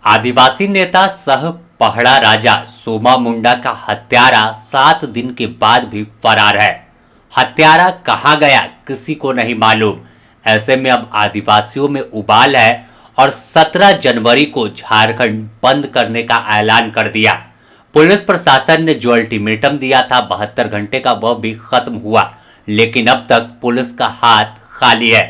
आदिवासी नेता सह पहड़ा राजा सोमा मुंडा का हत्यारा 7 दिन के बाद भी फरार है। हत्यारा कहां गया किसी को नहीं मालूम। ऐसे में अब आदिवासियों में उबाल है और 17 जनवरी को झारखंड बंद करने का ऐलान कर दिया। पुलिस प्रशासन ने जो अल्टीमेटम दिया था 72 घंटे का, वह भी खत्म हुआ, लेकिन अब तक पुलिस का हाथ खाली है।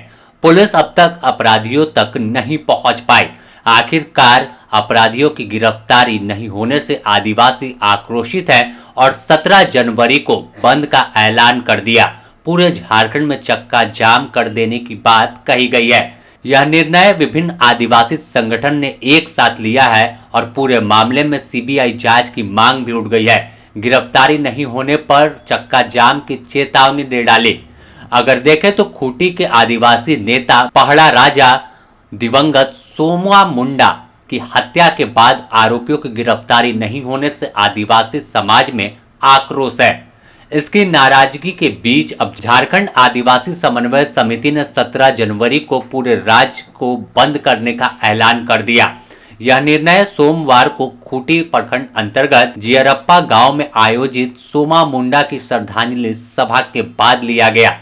पुलिस अब तक अपराधियों तक नहीं पहुंच पाई। आखिरकार अपराधियों की गिरफ्तारी नहीं होने से आदिवासी आक्रोशित हैं और 17 जनवरी को बंद का ऐलान कर दिया। पूरे झारखंड में चक्का जाम कर देने की बात कही गई है। यह निर्णय विभिन्न आदिवासी संगठन ने एक साथ लिया है और पूरे मामले में सीबीआई जांच की मांग भी उठ गई है। गिरफ्तारी नहीं होने पर चक्का जाम की चेतावनी दे डाली। अगर देखें तो खूंटी के आदिवासी नेता पहड़ा राजा दिवंगत सोमा मुंडा की हत्या के बाद आरोपियों की गिरफ्तारी नहीं होने से आदिवासी समाज में आक्रोश है। इसकी नाराजगी के बीच अब झारखंड आदिवासी समन्वय समिति ने 17 जनवरी को पूरे राज्य को बंद करने का ऐलान कर दिया। यह निर्णय सोमवार को खूंटी प्रखंड अंतर्गत जियरप्पा गांव में आयोजित सोमा मुंडा की श्रद्धांजलि सभा के बाद लिया गया।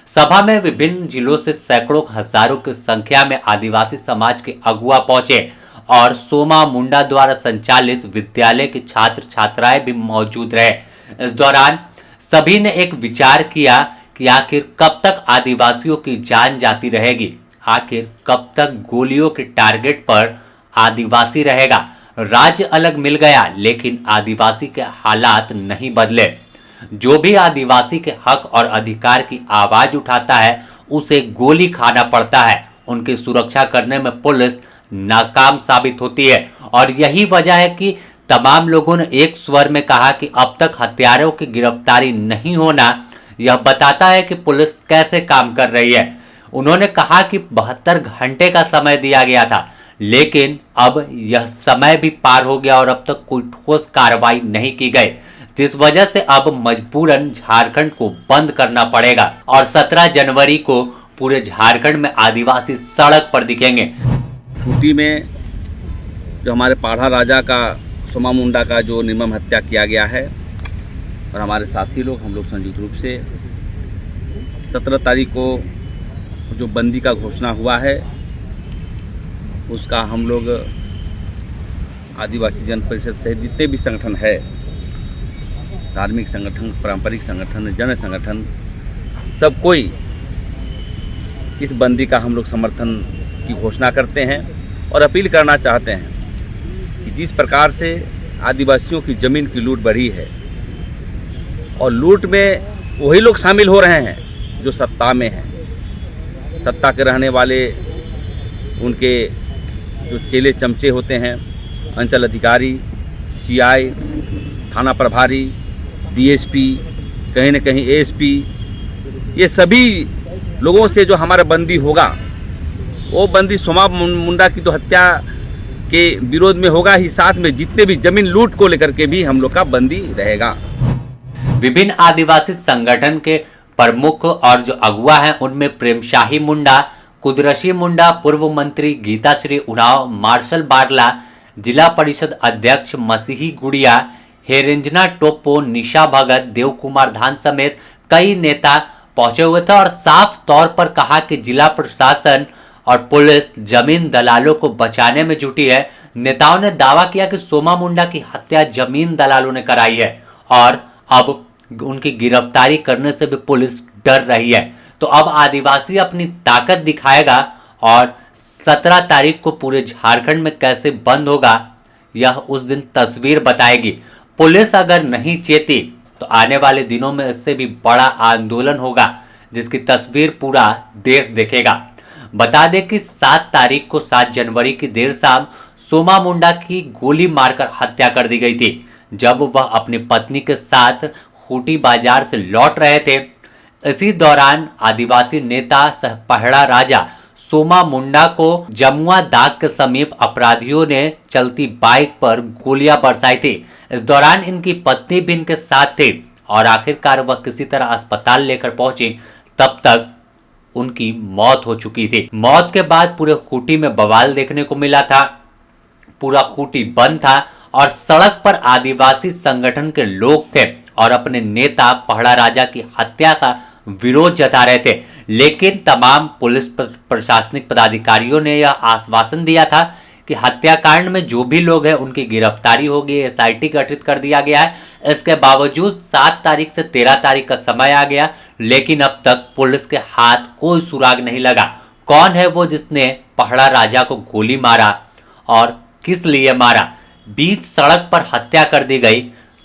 सभा में विभिन्न जिलों से सैकड़ों हजारों की संख्या में आदिवासी समाज के अगुवा पहुंचे और सोमा मुंडा द्वारा संचालित विद्यालय के छात्र छात्राएं भी मौजूद रहे। इस दौरान सभी ने एक विचार किया कि आखिर कब तक आदिवासियों की जान जाती रहेगी, आखिर कब तक गोलियों के टारगेट पर आदिवासी रहेगा। राज्य अलग मिल गया लेकिन आदिवासी के हालात नहीं बदले। जो भी आदिवासी के हक और अधिकार की आवाज उठाता है उसे गोली खाना पड़ता है। उनकी सुरक्षा करने में पुलिस नाकाम साबित होती है और यही वजह है कि तमाम लोगों ने एक स्वर में कहा कि अब तक हत्यारों की गिरफ्तारी नहीं होना यह बताता है कि पुलिस कैसे काम कर रही है। उन्होंने कहा कि 72 घंटे का समय दिया गया था, लेकिन अब यह समय भी पार हो गया और अब तक कोई ठोस कार्रवाई नहीं की गई, जिस वजह से अब मजबूरन झारखंड को बंद करना पड़ेगा और 17 जनवरी को पूरे झारखंड में आदिवासी सड़क पर दिखेंगे। खूंटी में जो हमारे पाढ़ा राजा का सोमा मुंडा का जो निर्मम हत्या किया गया है और हमारे साथी लोग हम लोग संयुक्त रूप से 17 तारीख को जो बंदी का घोषणा हुआ है उसका हम लोग आदिवासी जन परिषद सहित जितने भी संगठन है, धार्मिक संगठन, पारंपरिक संगठन, जन संगठन, सब कोई इस बंदी का हम लोग समर्थन की घोषणा करते हैं और अपील करना चाहते हैं कि जिस प्रकार से आदिवासियों की ज़मीन की लूट बढ़ी है और लूट में वही लोग शामिल हो रहे हैं जो सत्ता में हैं। सत्ता के रहने वाले उनके जो चेले चमचे होते हैं, अंचल अधिकारी, सीआई, थाना प्रभारी, डीएसपी, कहीं न कहीं एएसपी, ये सभी लोगों से जो हमारा बंदी होगा वो बंदी सोमा मुंडा की तो हत्या के विरोध में होगा ही, साथ में जितने भी जमीन लूट को लेकर के भी हम लोग का बंदी रहेगा। विभिन्न आदिवासी संगठन के प्रमुख और जो अगुआ हैं उनमें प्रेमशाही मुंडा, कुदरशी मुंडा, पूर्व मंत्री गीताश्री उरांव, मार्शल बारला, जिला परिषद अध्यक्ष मसीही गुड़िया, हेरेंजना टोप्पो, निशा भगत, देव कुमार धान समेत कई नेता पहुंचे हुए थे और साफ तौर पर कहा कि जिला प्रशासन और पुलिस जमीन दलालों को बचाने में जुटी है। नेताओं ने दावा किया कि सोमा मुंडा की हत्या जमीन दलालों ने कराई है और अब उनकी गिरफ्तारी करने से भी पुलिस डर रही है। तो अब आदिवासी अपनी ताकत दिखाएगा और 17 तारीख को पूरे झारखंड में कैसे बंद होगा यह उस दिन तस्वीर बताएगी। पुलिस अगर नहीं चेती तो आने वाले दिनों में इससे भी बड़ा आंदोलन होगा जिसकी तस्वीर पूरा देश देखेगा। बता दें कि 7 जनवरी की देर शाम सोमा मुंडा की गोली मारकर हत्या कर दी गई थी जब वह अपनी पत्नी के साथ खूंटी बाजार से लौट रहे थे। इसी दौरान आदिवासी नेता सह पहड़ा राजा सोमा मुंडा को जमुआ दाग के समीप अपराधियों ने चलती बाइक पर गोलियां बरसाई थी। इस दौरान इनकी पत्नी भी इनके साथ थी और आखिरकार वह किसी तरह अस्पताल लेकर पहुंची, तब तक उनकी मौत हो चुकी थी। मौत के बाद पूरे खूंटी में बवाल देखने को मिला था। पूरा खूंटी बंद था और सड़क पर आदिवासी संगठन के लोग थे और अपने नेता पहड़ा राजा की हत्या का विरोध जता रहे थे। लेकिन तमाम पुलिस प्रशासनिक पदाधिकारियों ने यह आश्वासन दिया था कि हत्याकांड में जो भी लोग हैं उनकी गिरफ्तारी होगी, एसआईटी गठित कर दिया गया है। इसके बावजूद 7 तारीख से 13 तारीख का समय आ गया, लेकिन अब तक पुलिस के हाथ कोई सुराग नहीं लगा। कौन है वो जिसने पहड़ा राजा को गोली मारा और किस लिए मारा? बीच सड़क पर हत्या कर दी गई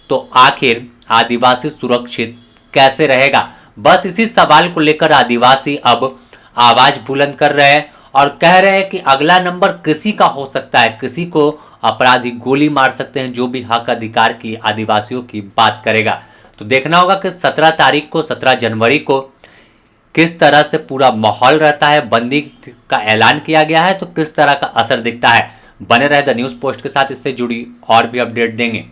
तो आखिर आदिवासी सुरक्षित कैसे रहेगा? बस इसी सवाल को लेकर आदिवासी अब आवाज बुलंद कर रहे हैं और कह रहे हैं कि अगला नंबर किसी का हो सकता है, किसी को अपराधी गोली मार सकते हैं जो भी हक अधिकार की आदिवासियों की बात करेगा। तो देखना होगा कि 17 तारीख को 17 जनवरी को किस तरह से पूरा माहौल रहता है। बंदी का ऐलान किया गया है तो किस तरह का असर दिखता है। बने रहे द न्यूज़ पोस्ट के साथ, इससे जुड़ी और भी अपडेट देंगे।